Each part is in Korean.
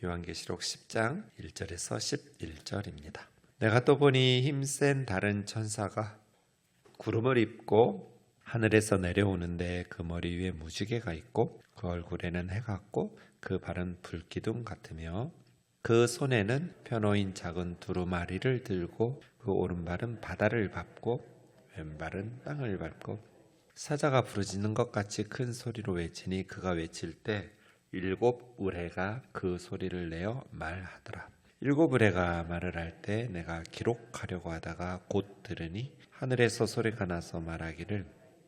요한계시록 10장 1절에서 11절입니다. 내가 또 보니 힘센 다른 천사가 구름을 입고 하늘에서 내려오는데 그 머리 위에 무지개가 있고 그 얼굴에는 해 같고 그 발은 불기둥 같으며 그 손에는 펴놓인 작은 두루마리를 들고 그 오른발은 바다를 밟고 왼발은 땅을 밟고 사자가 부르짖는 것 같이 큰 소리로 외치니 그가 외칠 때 7 의뢰가 그 소리를 내어 말하더라. 7 의뢰가 말을 할 때 내가 기록하려고 하다가 곧 들으니 하늘에서 소리가 나서 말하기를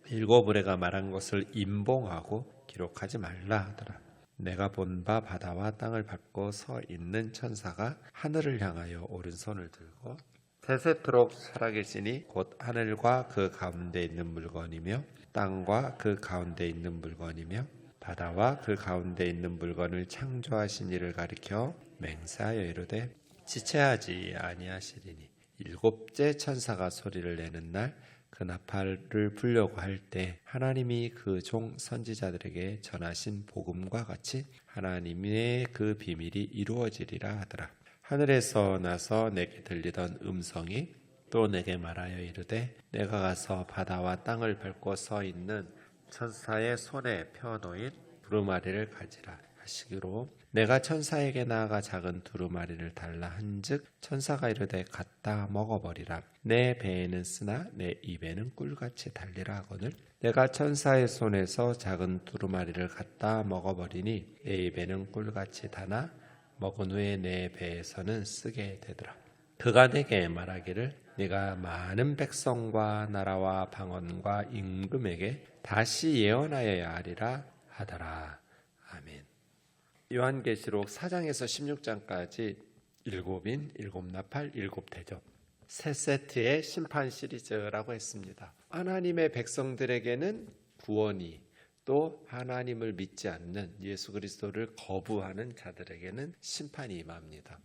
7 의뢰가 말한 것을 임봉하고 기록하지 말라 하더라. 내가 본 바 바다와 땅을 밟고 서 있는 천사가 하늘을 향하여 오른손을 들고 세세토록 살아계시니 곧 하늘과 그 가운데 있는 물건이며 땅과 그 가운데 있는 물건이며 바다와 그 가운데 있는 물건을 창조하신 이를 가리켜 맹세하여 이르되 지체하지 아니하시리니 7째 천사가 소리를 내는 날 그 나팔을 불려고 할 때 하나님이 그 종 선지자들에게 전하신 복음과 같이 하나님의 그 비밀이 이루어지리라 하더라. 하늘에서 나서 내게 들리던 음성이 또 내게 말하여 이르되 내가 가서 바다와 땅을 밟고 서 있는 천사의 손에 펴놓인 두루마리를 가지라 하시기로 내가 천사에게 나아가 작은 두루마리를 달라 한즉 천사가 이르되 갖다 먹어버리라. 내 배에는 쓰나 내 입에는 꿀같이 달리라 하거늘 내가 천사의 손에서 작은 두루마리를 갖다 먹어버리니 내 입에는 꿀같이 다나 먹은 후에 내 배에서는 쓰게 되더라. 그가 내게 말하기를 네가 많은 백성과 나라와 방언과 임금에게 다시 예언하여야 하리라 하더라. 아멘. 요한계시록 4장에서 16장까지 7인, 7나팔, 7대접 세 세트의 심판 시리즈라고 했습니다. 하나님의 백성들에게는 구원이, 또 하나님을 믿지 않는 예수 그리스도를 거부하는 자들에게는 심판이 임합니다.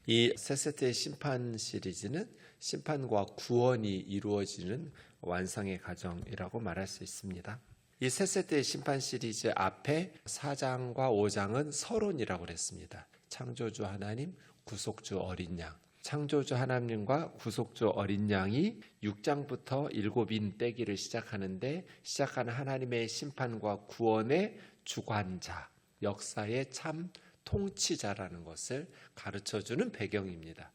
이 세 세트의 심판 시리즈는 심판과 구원이 이루어지는 완성의 과정이라고 말할 수 있습니다. 이 세 세트의 심판 시리즈 앞에 4장과 5장은 서론이라고 그랬습니다. 창조주 하나님, 구속주 어린 양. 창조주 하나님과 구속주 어린 양이 6장부터 7인 떼기를 시작하는데 시작하는 하나님의 심판과 구원의 주관자, 역사의 참 통치자라는 것을 가르쳐주는 배경입니다.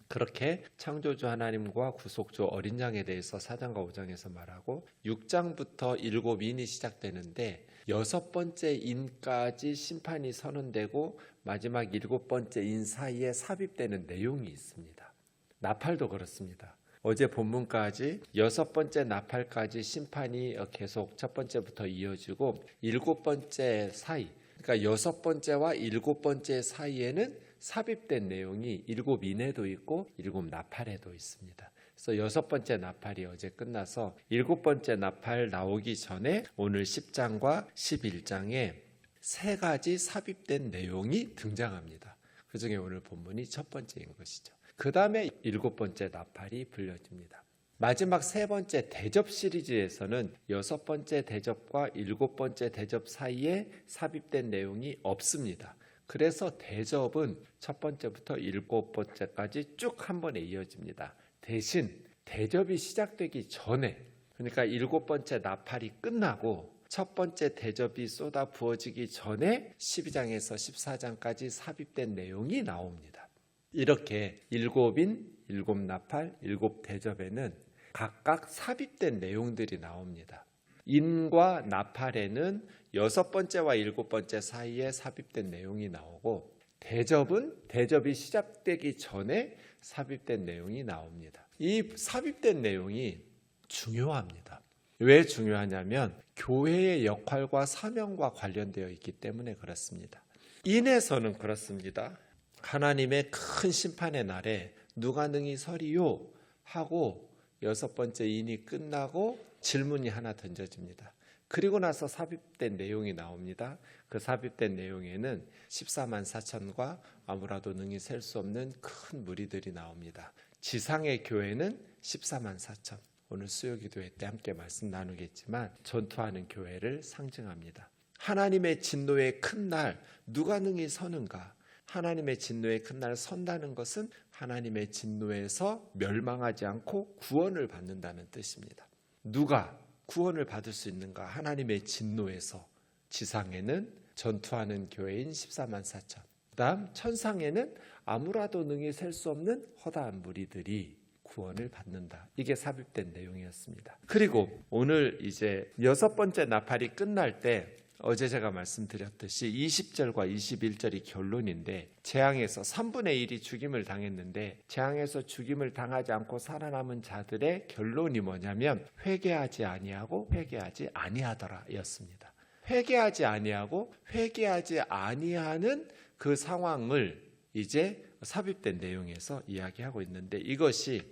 그렇게 창조주 하나님과 구속주 어린 양에 대해서 4장과 5장에서 말하고 6장부터 7인이 시작되는데 6번째 인까지 심판이 선언되고 마지막 7번째 인 사이에 삽입되는 내용이 있습니다. 나팔도 그렇습니다. 어제 본문까지 6번째 나팔까지 심판이 계속 첫 번째부터 이어지고 7번째 사이, 그러니까 6번째와 7번째 사이에는 삽입된 내용이 7인에도 있고 7나팔에도 있습니다. 그래서 6번째 나팔이 어제 끝나서 7번째 나팔 나오기 전에 오늘 10장과 11장에 3가지 삽입된 내용이 등장합니다. 그 중에 오늘 본문이 첫 번째인 것이죠. 그 다음에 7번째 나팔이 불려집니다. 마지막 3번째 대접 시리즈에서는 6번째 대접과 7번째 대접 사이에 삽입된 내용이 없습니다. 그래서 대접은 첫 번째부터 7번째까지 쭉 한 번에 이어집니다. 대신 대접이 시작되기 전에, 그러니까 7번째 나팔이 끝나고 첫 번째 대접이 쏟아 부어지기 전에 12장에서 14장까지 삽입된 내용이 나옵니다. 이렇게 7인, 7나팔, 7대접에는 각각 삽입된 내용들이 나옵니다. 인과 나팔에는 6번째와 7번째 사이에 삽입된 내용이 나오고 대접은 대접이 시작되기 전에 삽입된 내용이 나옵니다. 이 삽입된 내용이 중요합니다. 왜 중요하냐면 교회의 역할과 사명과 관련되어 있기 때문에 그렇습니다. 인에서는 그렇습니다. 하나님의 큰 심판의 날에 누가 능히 서리요 하고 6번째 인이 끝나고 질문이 하나 던져집니다. 그리고 나서 삽입된 내용이 나옵니다. 그 삽입된 내용에는 14만 4천과 아무라도 능히 셀 수 없는 큰 무리들이 나옵니다. 지상의 교회는 14만 4천. 오늘 수요기도회 때 함께 말씀 나누겠지만 전투하는 교회를 상징합니다. 하나님의 진노의 큰 날 누가 능히 서는가? 하나님의 진노의 큰 날 선다는 것은 하나님의 진노에서 멸망하지 않고 구원을 받는다는 뜻입니다. 누가 구원을 받을 수 있는가? 하나님의 진노에서. 지상에는 전투하는 교회인 14만 4천, 그 다음 천상에는 아무라도 능히 셀 수 없는 허다한 무리들이 구원을 받는다. 이게 삽입된 내용이었습니다. 그리고 오늘 이제 6번째 나팔이 끝날 때 어제 제가 말씀드렸듯이 20절과 21절이 결론인데, 재앙에서 3분의 1이 죽임을 당했는데 재앙에서 죽임을 당하지 않고 살아남은 자들의 결론이 뭐냐면 회개하지 아니하고 회개하지 아니하더라 였습니다. 회개하지 아니하고 회개하지 아니하는 그 상황을 이제 삽입된 내용에서 이야기하고 있는데, 이것이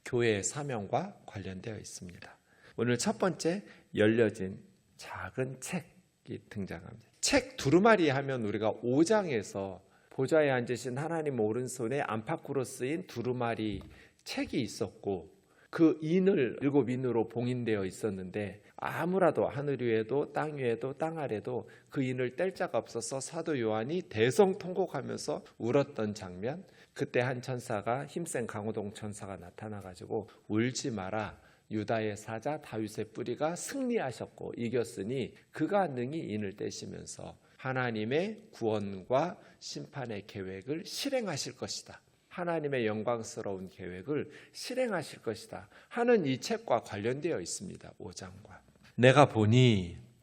교회의 사명과 관련되어 있습니다. 오늘 첫 번째, 열려진 작은 책이 등장합니다. 책 두루마리 하면 우리가 5장에서 보좌에 앉으신 하나님 오른손에 안팎으로 쓰인 두루마리 책이 있었고, 그 인을 7인으로 봉인되어 있었는데 아무라도 하늘 위에도 땅 위에도 땅 아래도 그 인을 뗄 자가 없어서 사도 요한이 대성통곡하면서 울었던 장면, 그때 한 천사가, 힘센 강호동 천사가 나타나가지고 울지 마라, 유다의 사자 다윗의 뿌리가 승리하셨고 이겼으니 그가 능히 인을 떼시면서 하나님의 구원과 심판의 계획을 실행하실 것이다, 하나님의 영광스러운 계획을 실행하실 것이다 하는 이 책과 관련되어 있습니다. 5장과.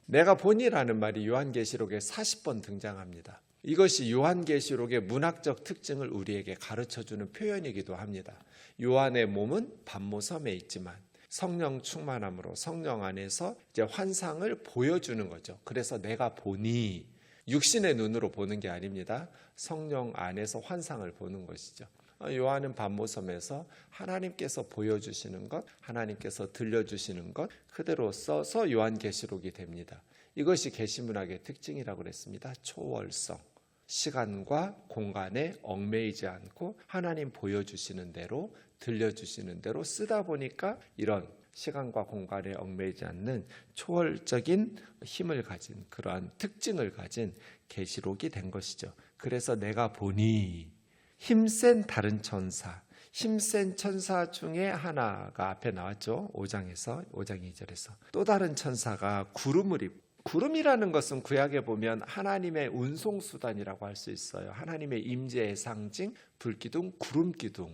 내가 보니라는 말이 요한계시록에 40번 등장합니다. 이것이 요한계시록의 문학적 특징을 우리에게 가르쳐주는 표현이기도 합니다. 요한의 몸은 반모섬에 있지만 성령 충만함으로 성령 안에서 이제 환상을 보여주는 거죠. 그래서 내가 보니, 육신의 눈으로 보는 게 아닙니다. 성령 안에서 환상을 보는 것이죠. 요한은 반모섬에서 하나님께서 보여주시는 것, 하나님께서 들려주시는 것 그대로 써서 요한계시록이 됩니다. 이것이 계시문학의 특징이라고 그랬습니다. 초월성, 시간과 공간에 얽매이지 않고 하나님 보여주시는 대로, 들려주시는 대로 쓰다 보니까 이런 시간과 공간에 얽매이지 않는 초월적인 힘을 가진, 그러한 특징을 가진 계시록이 된 것이죠. 그래서 내가 보니, 힘센 다른 천사, 힘센 천사 중에 하나가 앞에 나왔죠. 5장에서, 5장 2절에서 또 다른 천사가 구름을 입고, 구름이라는 것은 구약에 보면 하나님의 운송수단이라고 할 수 있어요. 하나님의 임재의 상징, 불기둥, 구름기둥.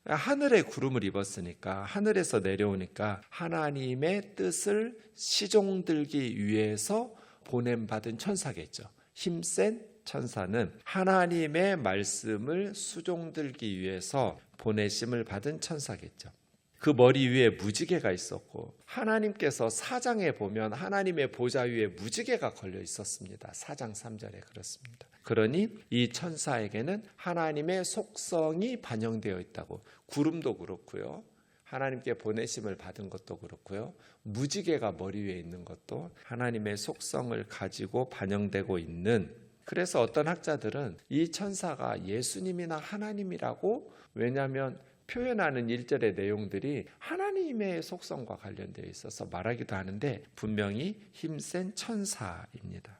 하늘에 구름을 입었으니까, 하늘에서 내려오니까 하나님의 뜻을 시종들기 위해서 보냄받은 천사겠죠. 힘센 천사는 하나님의 말씀을 수종들기 위해서 보내심을 받은 천사겠죠. 그 머리 위에 무지개가 있었고, 하나님께서 4장에 보면 하나님의 보좌 위에 무지개가 걸려 있었습니다. 4장 3절에 그렇습니다. 그러니 이 천사에게는 하나님의 속성이 반영되어 있다고, 구름도 그렇고요, 하나님께 보내심을 받은 것도 그렇고요, 무지개가 머리 위에 있는 것도 하나님의 속성을 가지고 반영되고 있는, 그래서 어떤 학자들은 이 천사가 예수님이나 하나님이라고, 왜냐하면 표현하는 1절의 내용들이 하나님의 속성과 관련되어 있어서 말하기도 하는데 분명히 힘센 천사입니다.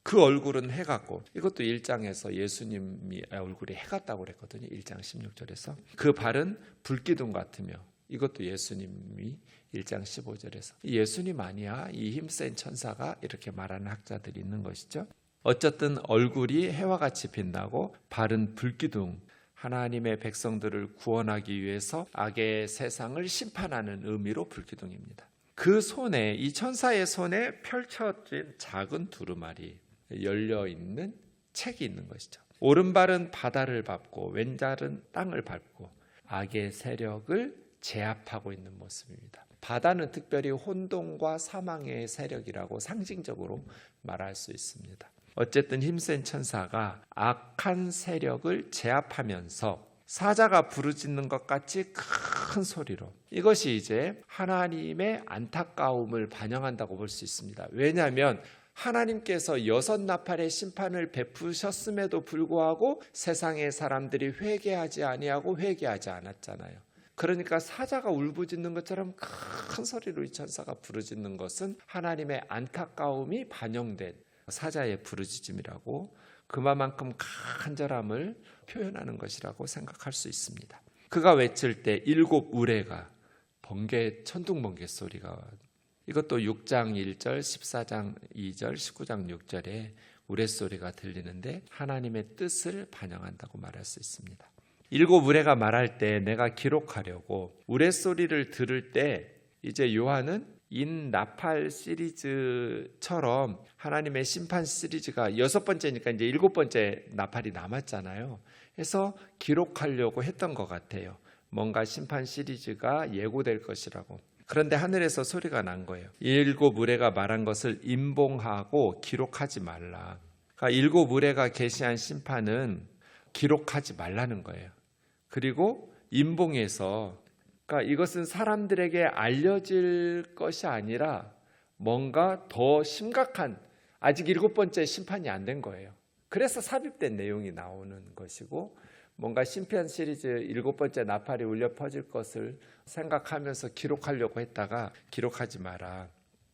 그 얼굴은 해 같고, 이것도 1장에서 예수님이 얼굴이 해 같다고 그랬거든요. 1장 16절에서. 그 발은 불기둥 같으며, 이것도 예수님이 1장 15절에서 예수님 아니야, 이 힘센 천사가, 이렇게 말하는 학자들이 있는 것이죠. 어쨌든 얼굴이 해와 같이 빛나고 발은 불기둥, 하나님의 백성들을 구원하기 위해서 악의 세상을 심판하는 의미로 불기둥입니다. 그 손에, 이 천사의 손에 펼쳐진 작은 두루마리, 열려있는 책이 있는 것이죠. 오른발은 바다를 밟고 왼발은 땅을 밟고 악의 세력을 제압하고 있는 모습입니다. 바다는 특별히 혼돈과 사망의 세력이라고 상징적으로 말할 수 있습니다. 어쨌든 힘센 천사가 악한 세력을 제압하면서 사자가 부르짖는 것 같이 큰 소리로, 이것이 이제 하나님의 안타까움을 반영한다고 볼 수 있습니다. 왜냐하면 하나님께서 6나팔의 심판을 베푸셨음에도 불구하고 세상의 사람들이 회개하지 아니하고 회개하지 않았잖아요. 그러니까 사자가 울부짖는 것처럼 큰 소리로 이 천사가 부르짖는 것은 하나님의 안타까움이 반영된 사자의 부르짖음이라고 그만큼 간절함을 표현하는 것이라고 생각할 수 있습니다. 그가 외칠 때 7 우레가 번개, 천둥 번개 소리가, 이것도 6장 1절, 14장 2절, 19장 6절에 우레소리가 들리는데 하나님의 뜻을 반영한다고 말할 수 있습니다. 7 우레가 말할 때 내가 기록하려고 우레소리를 들을 때 이제 요한은 인나팔 시리즈처럼 하나님의 심판 시리즈가 6번째니까 이제 7번째 나팔이 남았잖아요. 그래서 기록하려고 했던 것 같아요. 뭔가 심판 시리즈가 예고될 것이라고. 그런데 하늘에서 소리가 난 거예요. 7 우레가 말한 것을 임봉하고 기록하지 말라. 그러니까 7 우레가 계시한 심판은 기록하지 말라는 거예요. 그리고 임봉해서, 그러니까 이것은 사람들에게 알려질 것이 아니라 뭔가 더 심각한, 아직 7번째 심판이 안 된 거예요. 그래서 삽입된 내용이 나오는 것이고, 뭔가 심판 시리즈 7번째 나팔이 울려 퍼질 것을 생각하면서 기록하려고 했다가 기록하지 마라.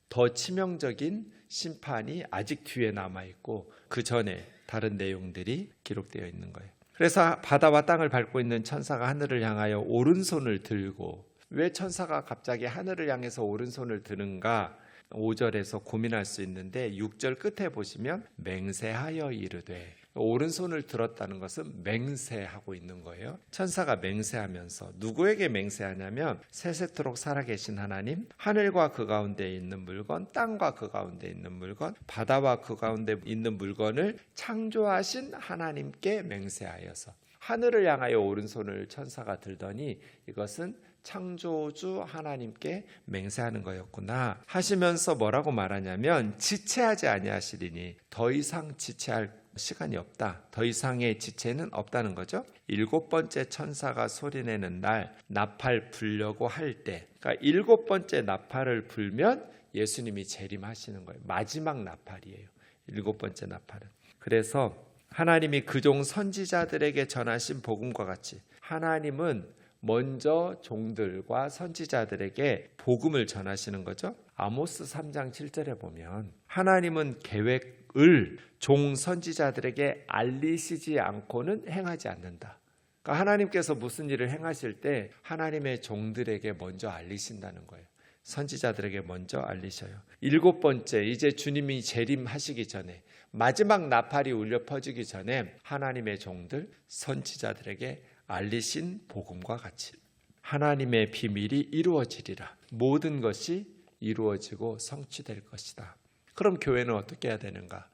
더 치명적인 심판이 아직 뒤에 남아있고 그 전에 다른 내용들이 기록되어 있는 거예요. 그래서 바다와 땅을 밟고 있는 천사가 하늘을 향하여 오른손을 들고, 왜 천사가 갑자기 하늘을 향해서 오른손을 드는가 5절에서 고민할 수 있는데 6절 끝에 보시면 맹세하여 이르되, 오른손을 들었다는 것은 맹세하고 있는 거예요. 천사가 맹세하면서 누구에게 맹세하냐면 세세토록 살아계신 하나님, 하늘과 그 가운데 있는 물건, 땅과 그 가운데 있는 물건, 바다와 그 가운데 있는 물건을 창조하신 하나님께 맹세하여서, 하늘을 향하여 오른손을 천사가 들더니 이것은 창조주 하나님께 맹세하는 거였구나 하시면서 뭐라고 말하냐면 지체하지 아니하시리니, 더 이상 지체할 시간이 없다. 더 이상의 지체는 없다는 거죠. 7번째 천사가 소리내는 날 나팔 불려고 할 때, 그러니까 7번째 나팔을 불면 예수님이 재림하시는 거예요. 마지막 나팔이에요. 7번째 나팔은. 그래서 하나님이 그종 선지자들에게 전하신 복음과 같이 하나님은 먼저 종들과 선지자들에게 복음을 전하시는 거죠. 아모스 3장 7절에 보면 하나님은 계획을 종 선지자들에게 알리시지 않고는 행하지 않는다. 그러니까 하나님께서 무슨 일을 행하실 때 하나님의 종들에게 먼저 알리신다는 거예요. 선지자들에게 먼저 알리셔요. 7번째, 이제 주님이 재림하시기 전에, 마지막 나팔이 울려 퍼지기 전에 하나님의 종들 선지자들에게 알리신 복음과 같이 하나님의 비밀이 이루어지리라. 모든 것이 이루어지고 성취될 것이다. 그럼 교회는 어떻게 해야 되는가?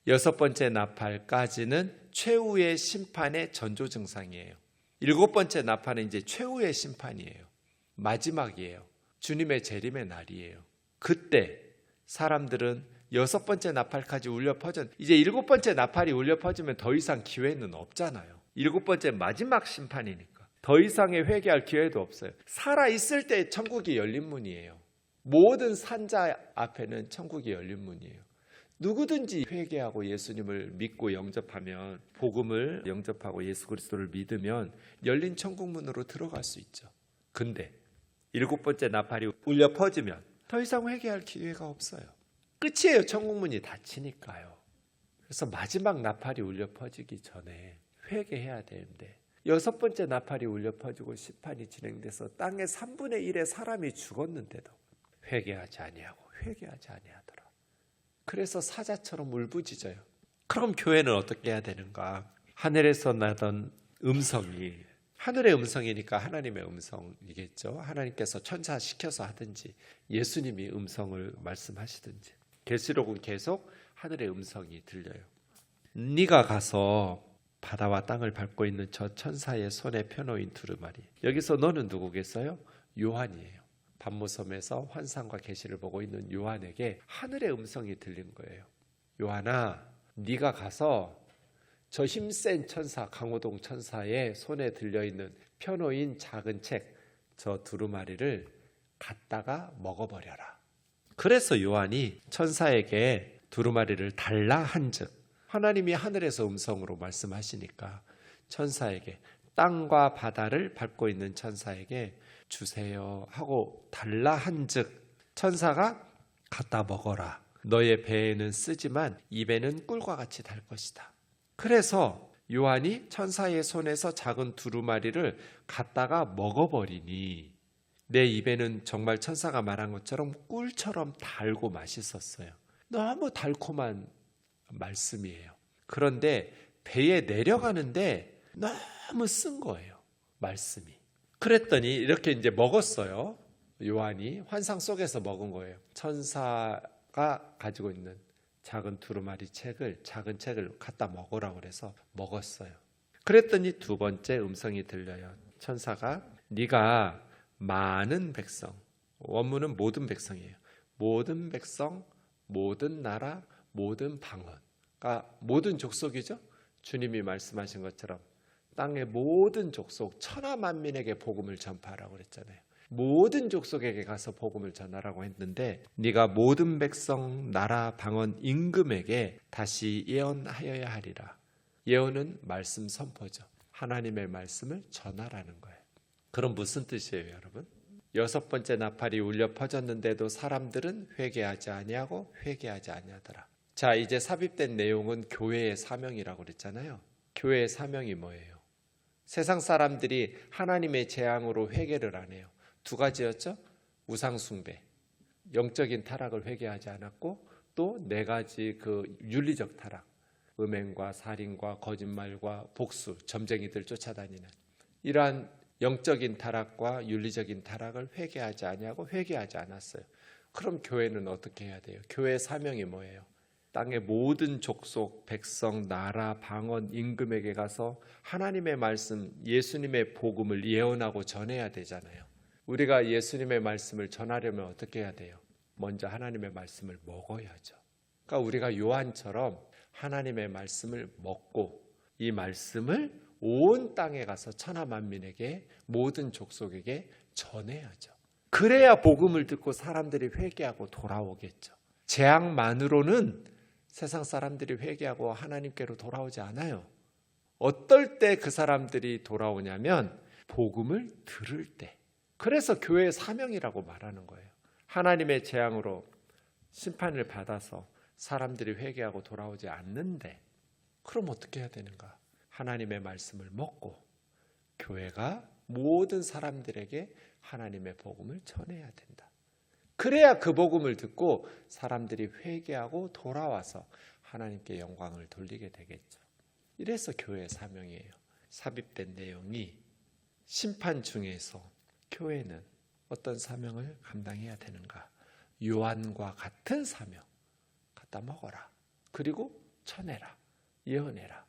6번째 나팔까지는 최후의 심판의 전조 증상이에요. 7번째 나팔은 이제 최후의 심판이에요. 마지막이에요. 주님의 재림의 날이에요. 그때 사람들은 6번째 나팔까지 울려 퍼져, 이제 7번째 나팔이 울려 퍼지면 더 이상 기회는 없잖아요. 7번째 마지막 심판이니까 더 이상의 회개할 기회도 없어요. 살아있을 때 천국이 열린 문이에요. 모든 산자 앞에는 천국이 열린 문이에요. 누구든지 회개하고 예수님을 믿고 영접하면, 복음을 영접하고 예수 그리스도를 믿으면 열린 천국 문으로 들어갈 수 있죠. 근데 7번째 나팔이 울려 퍼지면 더 이상 회개할 기회가 없어요. 끝이에요. 천국 문이 닫히니까요. 그래서 마지막 나팔이 울려 퍼지기 전에 회개해야 되는데, 6번째 나팔이 울려 퍼지고 심판이 진행돼서 땅의 3분의 1의 사람이 죽었는데도 회개하지 아니하더라. 그래서 사자처럼 울부짖어요. 그럼 교회는 어떻게 해야 되는가? 하늘에서 나던 음성이, 하늘의 음성이니까 하나님의 음성이겠죠. 하나님께서 천사 시켜서 하든지 예수님이 음성을 말씀하시든지, 계시록은 계속 하늘의 음성이 들려요. 네가 가서 바다와 땅을 밟고 있는 저 천사의 손에 펴놓인 두루마리. 여기서 너는 누구겠어요? 요한이에요. 반모섬에서 환상과 계시를 보고 있는 요한에게 하늘의 음성이 들린 거예요. 요한아, 네가 가서 저 힘센 천사, 강호동 천사의 손에 들려있는 펴놓인 작은 책, 저 두루마리를 갖다가 먹어버려라. 그래서 요한이 천사에게 두루마리를 달라 한즉, 하나님이 하늘에서 음성으로 말씀하시니까 천사에게, 땅과 바다를 밟고 있는 천사에게 주세요 하고 달라 한즉 천사가 갖다 먹어라. 너의 배에는 쓰지만 입에는 꿀과 같이 달 것이다. 그래서 요한이 천사의 손에서 작은 두루마리를 갖다가 먹어버리니 내 입에는 정말 천사가 말한 것처럼 꿀처럼 달고 맛있었어요. 너무 달콤한 말씀이에요. 그런데 배에 내려가는데 너무 쓴 거예요, 말씀이. 그랬더니 이렇게 이제 먹었어요. 요한이 환상 속에서 먹은 거예요. 천사가 가지고 있는 작은 두루마리 작은 책을 갖다 먹으라고 그래서 먹었어요. 그랬더니 두 번째 음성이 들려요. 천사가 네가 많은 백성, 원문은 모든 백성이에요. 모든 백성, 모든 나라, 모든 방언, 그러니까 모든 족속이죠. 주님이 말씀하신 것처럼 땅의 모든 족속 천하 만민에게 복음을 전파하라고 그랬잖아요. 모든 족속에게 가서 복음을 전하라고 했는데 네가 모든 백성, 나라, 방언, 임금에게 다시 예언하여야 하리라. 예언은 말씀 선포죠. 하나님의 말씀을 전하라는 거예요. 그럼 무슨 뜻이에요, 여러분? 여섯 번째 나팔이 울려 퍼졌는데도 사람들은 회개하지 아니하고 회개하지 아니하더라. 자, 이제 삽입된 내용은 교회의 사명이라고 그랬잖아요. 교회의 사명이 뭐예요? 세상 사람들이 하나님의 재앙으로 회개를 안 해요. 두 가지였죠. 우상 숭배, 영적인 타락을 회개하지 않았고 또 네 가지 그 윤리적 타락, 음행과 살인과 거짓말과 복수, 점쟁이들 쫓아다니는 이러한 영적인 타락과 윤리적인 타락을 회개하지 아니하고 회개하지 않았어요. 그럼 교회는 어떻게 해야 돼요? 교회의 사명이 뭐예요? 땅의 모든 족속, 백성, 나라, 방언, 임금에게 가서 하나님의 말씀, 예수님의 복음을 예언하고 전해야 되잖아요. 우리가 예수님의 말씀을 전하려면 어떻게 해야 돼요? 먼저 하나님의 말씀을 먹어야죠. 그러니까 우리가 요한처럼 하나님의 말씀을 먹고 이 말씀을 온 땅에 가서 천하 만민에게 모든 족속에게 전해야죠. 그래야 복음을 듣고 사람들이 회개하고 돌아오겠죠. 재앙만으로는 세상 사람들이 회개하고 하나님께로 돌아오지 않아요. 어떨 때 그 사람들이 돌아오냐면 복음을 들을 때. 그래서 교회의 사명이라고 말하는 거예요. 하나님의 재앙으로 심판을 받아서 사람들이 회개하고 돌아오지 않는데 그럼 어떻게 해야 되는가? 하나님의 말씀을 먹고 교회가 모든 사람들에게 하나님의 복음을 전해야 된다. 그래야 그 복음을 듣고 사람들이 회개하고 돌아와서 하나님께 영광을 돌리게 되겠죠. 이래서 교회의 사명이에요. 삽입된 내용이 심판 중에서 교회는 어떤 사명을 감당해야 되는가? 요한과 같은 사명 갖다 먹어라. 그리고 전해라. 예언해라.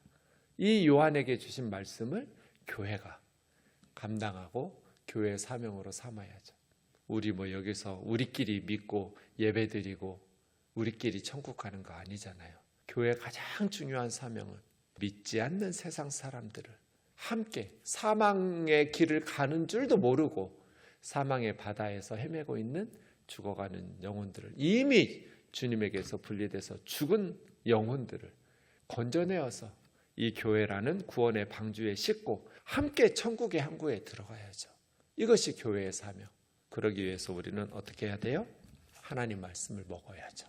이 요한에게 주신 말씀을 교회가 감당하고 교회의 사명으로 삼아야죠. 우리 여기서 우리끼리 믿고 예배드리고 우리끼리 천국 가는 거 아니잖아요. 교회의 가장 중요한 사명은 믿지 않는 세상 사람들을 함께 사망의 길을 가는 줄도 모르고 사망의 바다에서 헤매고 있는 죽어가는 영혼들을 이미 주님에게서 분리돼서 죽은 영혼들을 건져내어서 이 교회라는 구원의 방주에 싣고 함께 천국의 항구에 들어가야죠. 이것이 교회의 사명. 그러기 위해서 우리는 어떻게 해야 돼요? 하나님 말씀을 먹어야죠.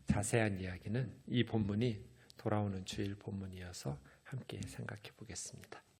자세한 이야기는 이 본문이 돌아오는 주일 본문이어서 함께 생각해 보겠습니다.